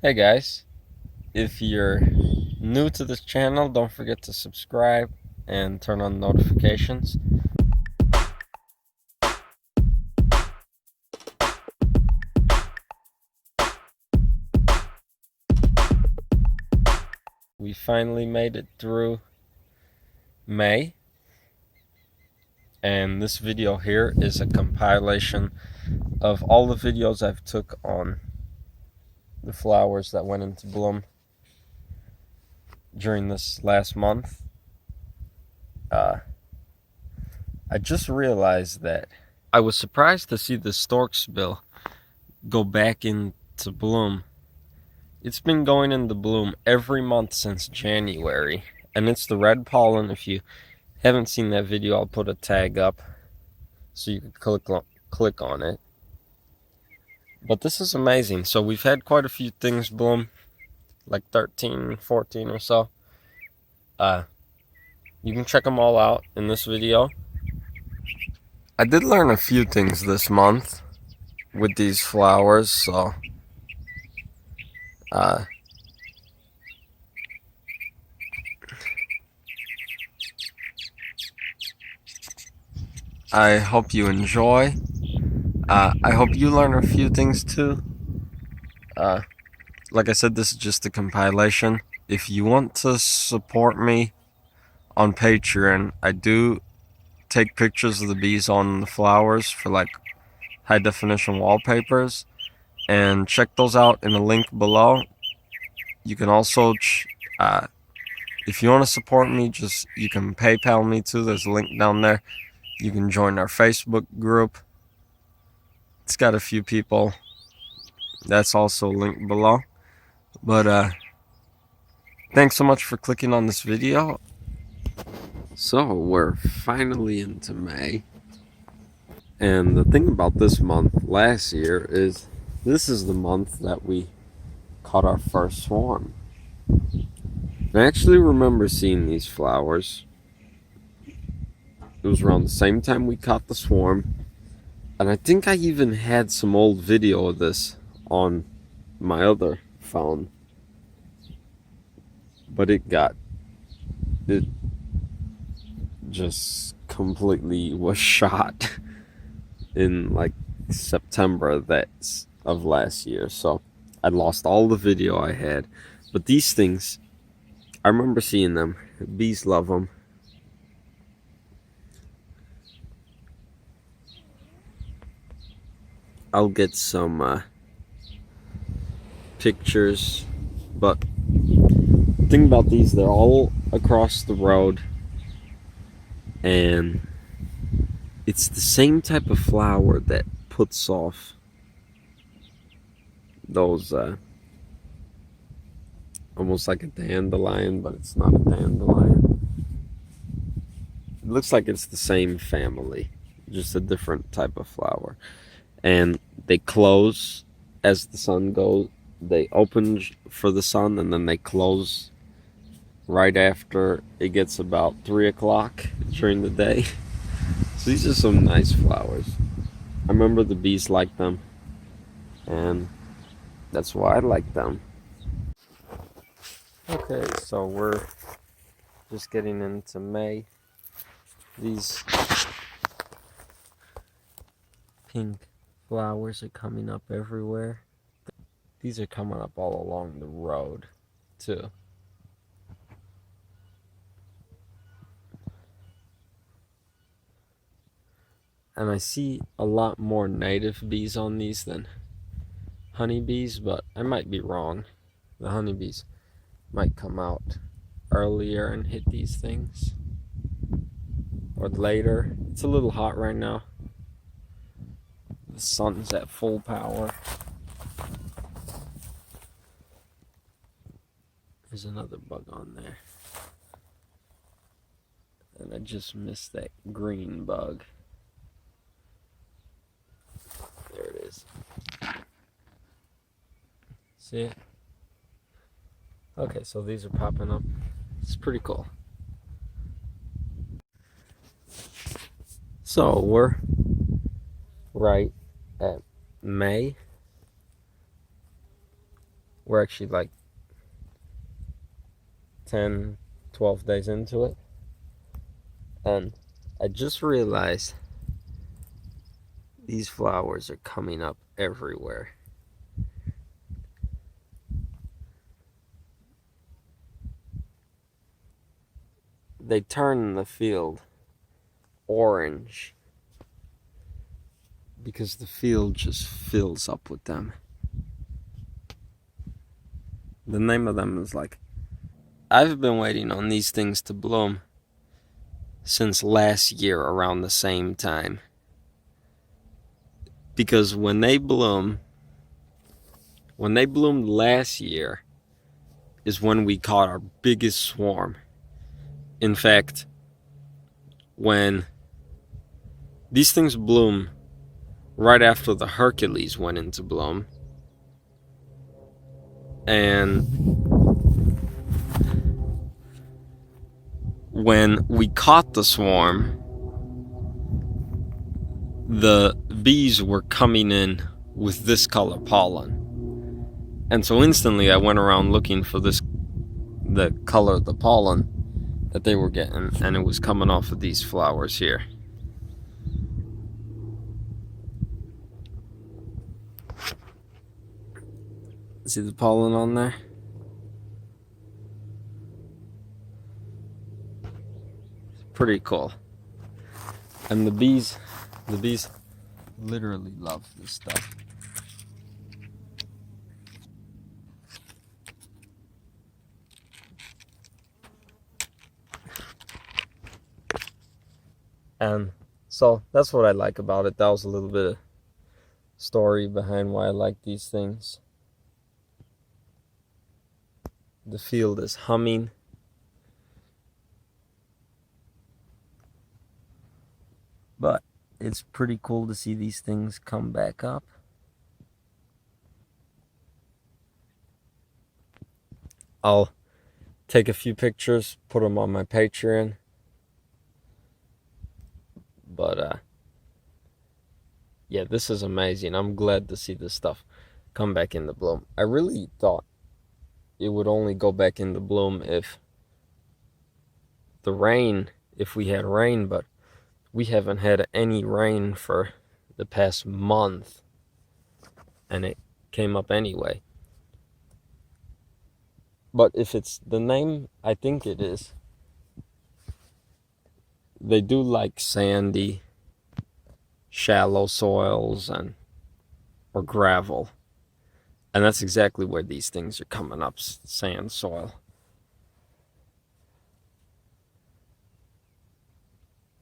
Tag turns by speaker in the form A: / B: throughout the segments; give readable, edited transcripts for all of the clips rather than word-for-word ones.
A: Hey guys, if you're new to this channel, don't forget to subscribe and turn on notifications. We finally made it through May, and this video here is a compilation of all the videos I've took on the flowers that went into bloom during this last month. I just realized that I was surprised to see the stork's bill go back into bloom. It's been going into bloom every month since January, and it's the red pollen. If you haven't seen that video, I'll put a tag up so you can click on it. But this is amazing. So we've had quite a few things bloom, like 13, 14 or so. You can check them all out in this video. I did learn a few things this month with these flowers, so I hope you enjoy. I hope you learn a few things too. Like I said, this is just a compilation. If you want to support me on Patreon, I do take pictures of the bees on the flowers for like high definition wallpapers, and check those out in the link below. You can also if you want to support me, you can PayPal me too. There's a link down there. You can join our Facebook group. It's got a few people. That's also linked below. But thanks so much for clicking on this video. So we're finally into May. And the thing about this month last year is this is the month that we caught our first swarm. I actually remember seeing these flowers. It was around the same time we caught the swarm. And I think I even had some old video of this on my other phone. But it just completely was shot in like September of last year. So I lost all the video I had. But these things, I remember seeing them. Bees love them. I'll get some pictures, but the thing about these, they're all across the road, and it's the same type of flower that puts off those almost like a dandelion, but it's not a dandelion. It looks like it's the same family, just a different type of flower. And they close as the sun goes. They open for the sun, and then they close right after it gets about 3 o'clock during the day. So these are some nice flowers. I remember the bees like them, and that's why I like them. Okay, so we're just getting into May. These pink flowers are coming up everywhere. These are coming up all along the road too. And I see a lot more native bees on these than honeybees, but I might be wrong. The honeybees might come out earlier and hit these things, or later. It's a little hot right now. The sun's at full power. There's another bug on there. And I just missed that green bug. There it is. See it? Okay, so these are popping up. It's pretty cool. So we're right at May. We're actually like 10, 12 days into it. And I just realized these flowers are coming up everywhere. They turn the field orange because the field just fills up with them. The name of them is like, I've been waiting on these things to bloom since last year around the same time. Because when they bloomed last year is when we caught our biggest swarm. In fact, when these things bloom right after the Hercules went into bloom, and when we caught the swarm, the bees were coming in with this color pollen. And so instantly I went around looking for the color of the pollen that they were getting, and it was coming off of these flowers here. See the pollen on there? It's pretty cool. And the bees literally love this stuff. And so that's what I like about it. That was a little bit of story behind why I like these things. The field is humming. But it's pretty cool to see these things come back up. I'll take a few pictures, put them on my Patreon. But yeah, this is amazing. I'm glad to see this stuff come back into bloom. I really thought it would only go back into bloom if we had rain, but we haven't had any rain for the past month, and it came up anyway. But if it's the name I think it is, they do like sandy, shallow soils or gravel. And that's exactly where these things are coming up, sand soil.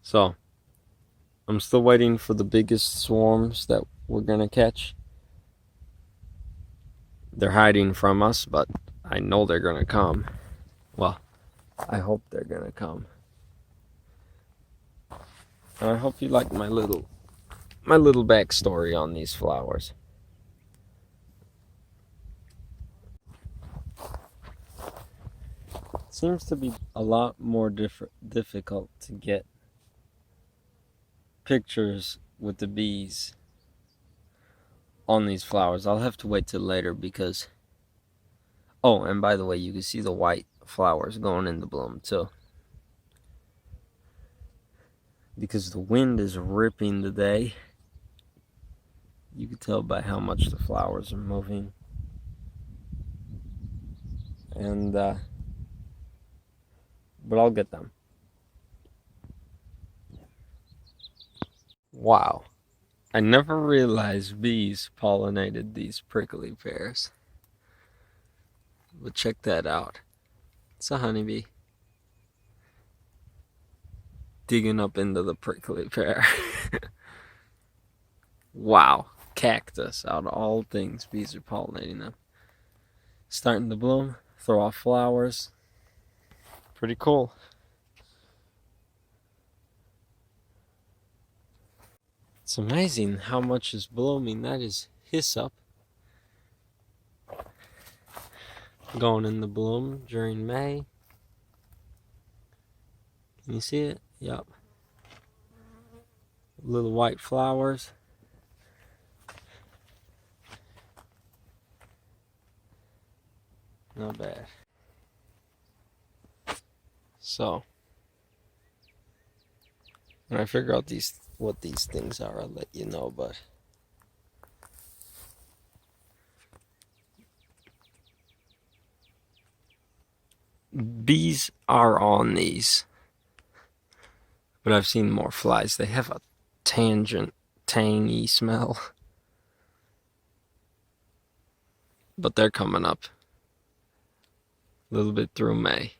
A: So, I'm still waiting for the biggest swarms that we're going to catch. They're hiding from us, but I know they're going to come. Well, I hope they're going to come. And I hope you like my little backstory on these flowers. It seems to be a lot more difficult to get pictures with the bees on these flowers. I'll have to wait till later because... Oh, and by the way, you can see the white flowers going into bloom too. Because the wind is ripping today. You can tell by how much the flowers are moving. And, but I'll get them. Wow. I never realized bees pollinated these prickly pears. But check that out. It's a honeybee digging up into the prickly pear. Wow. Cactus, out of all things, bees are pollinating them. Starting to bloom, throw off flowers. Pretty cool. It's amazing how much is blooming. That is hyssop going into bloom during May. Can you see it? Yep. Little white flowers. Not bad. So, when I figure out what these things are, I'll let you know, but bees are on these. But I've seen more flies. They have a tangy smell. But they're coming up a little bit through May.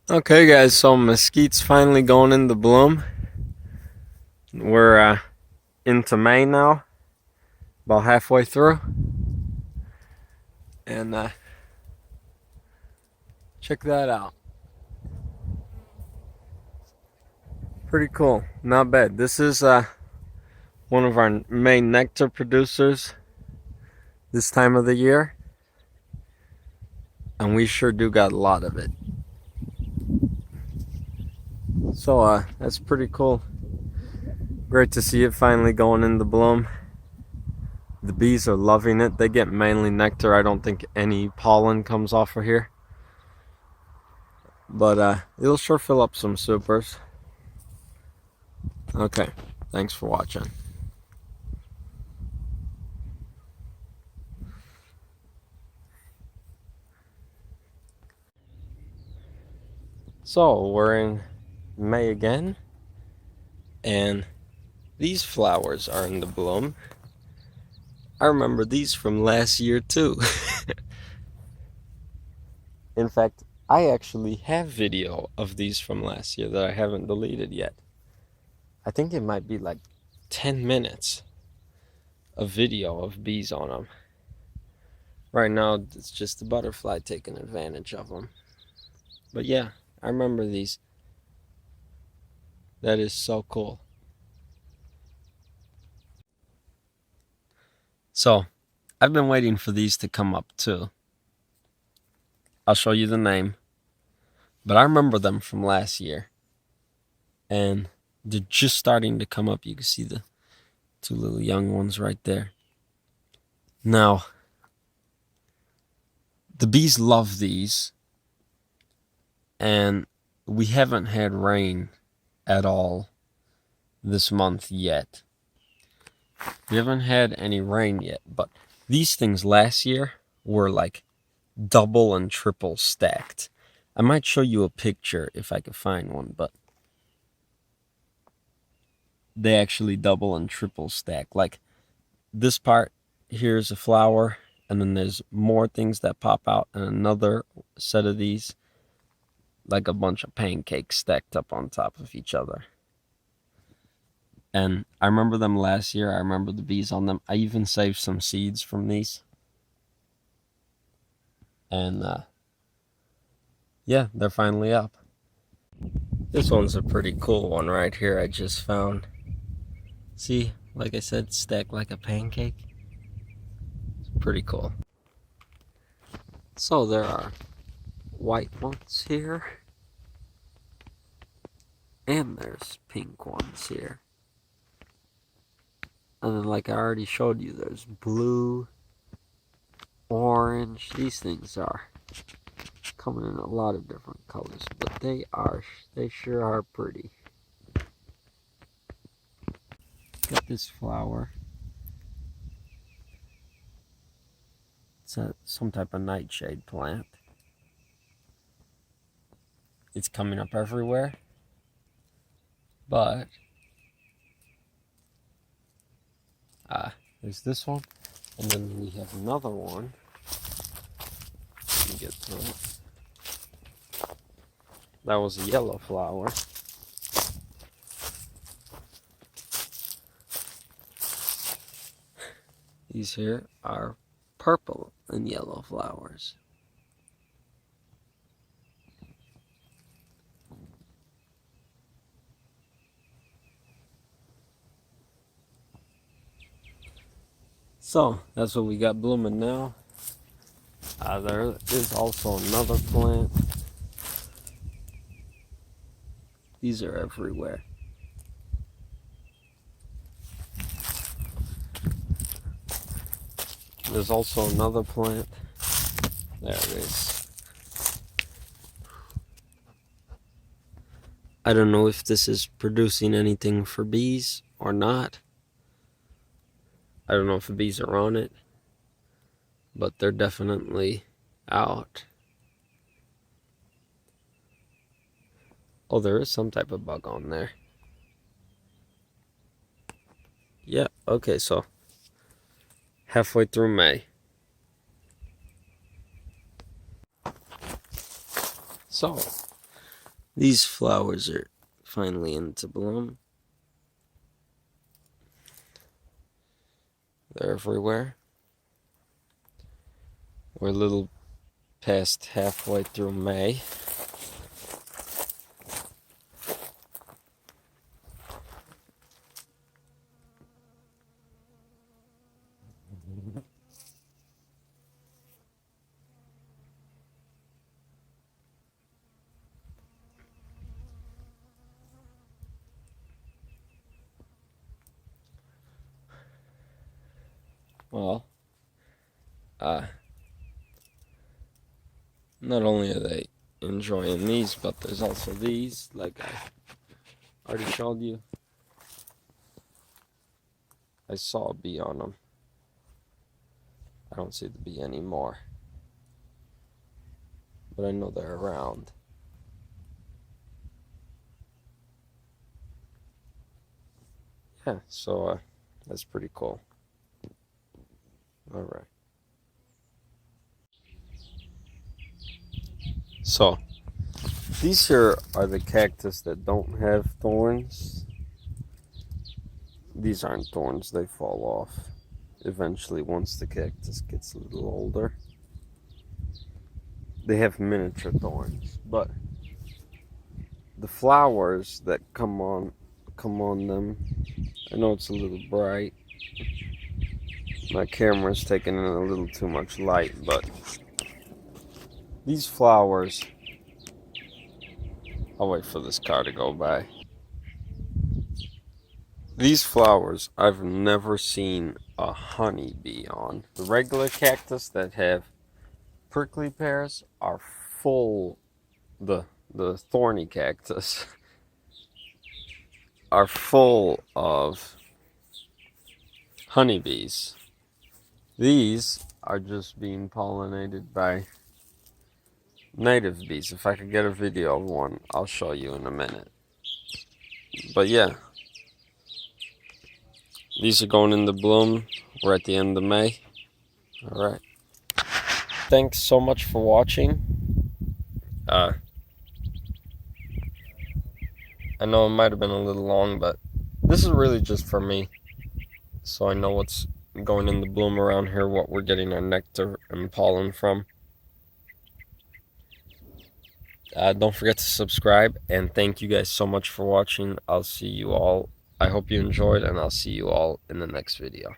A: Okay guys, so mesquite's finally going into bloom. We're into May now, about halfway through. And check that out. Pretty cool, not bad. This is one of our main nectar producers this time of the year. And we sure do got a lot of it. So that's pretty cool. Great to see it finally going into bloom. The bees are loving it. They get mainly nectar. I don't think any pollen comes off of here. But it'll sure fill up some supers. Okay, thanks for watching. So we're in May again, and these flowers are in the bloom. I remember these from last year too. In fact, I actually have video of these from last year that I haven't deleted yet. I think it might be like 10 minutes of video of bees on them. Right now, it's just the butterfly taking advantage of them. But yeah, I remember these. That is so cool. So, I've been waiting for these to come up too. I'll show you the name. But I remember them from last year. And they're just starting to come up. You can see the two little young ones right there. Now, the bees love these. And we haven't had rain at all this month yet. We haven't had any rain yet, but these things last year were like double and triple stacked. I might show you a picture if I could find one, but they actually double and triple stack. Like this part here is a flower, and then there's more things that pop out, and another set of these, like a bunch of pancakes stacked up on top of each other. And I remember them last year. I remember the bees on them. I even saved some seeds from these. And yeah, they're finally up. This one's a pretty cool one right here I just found. See, like I said, stacked like a pancake. It's pretty cool. So there are white ones here. And there's pink ones here. And then like I already showed you, there's blue, orange. These things are coming in a lot of different colors, but they sure are pretty. Got this flower. It's some type of nightshade plant. It's coming up everywhere, but there's this one, and then we have another one. Let me get to it. That was a yellow flower. These here are purple and yellow flowers. So that's what we got blooming now. There is also another plant. These are everywhere. There's also another plant. There it is. I don't know if this is producing anything for bees or not. I don't know if the bees are on it, but they're definitely out. Oh, there is some type of bug on there. Yeah, okay, so halfway through May. So, these flowers are finally into bloom. They're everywhere. We're a little past halfway through May. Well, not only are they enjoying these, but there's also these, like I already showed you. I saw a bee on them. I don't see the bee anymore, but I know they're around. Yeah, so that's pretty cool. Alright. So, these here are the cactus that don't have thorns. These aren't thorns, they fall off eventually once the cactus gets a little older. They have miniature thorns, but the flowers that come on them, I know it's a little bright. My camera's taking in a little too much light, but these flowers, I'll wait for this car to go by. These flowers, I've never seen a honeybee on. The regular cactus that have prickly pears are full, the thorny cactus are full of honeybees. These are just being pollinated by native bees. If I could get a video of one, I'll show you in a minute. But yeah, these are going into bloom. We're at the end of May. Alright. Thanks so much for watching. I know it might have been a little long, but this is really just for me, so I know what's going in the bloom around here, what we're getting our nectar and pollen from. Don't forget to subscribe, and thank you guys so much for watching. I'll see you all. I hope you enjoyed, and I'll see you all in the next video.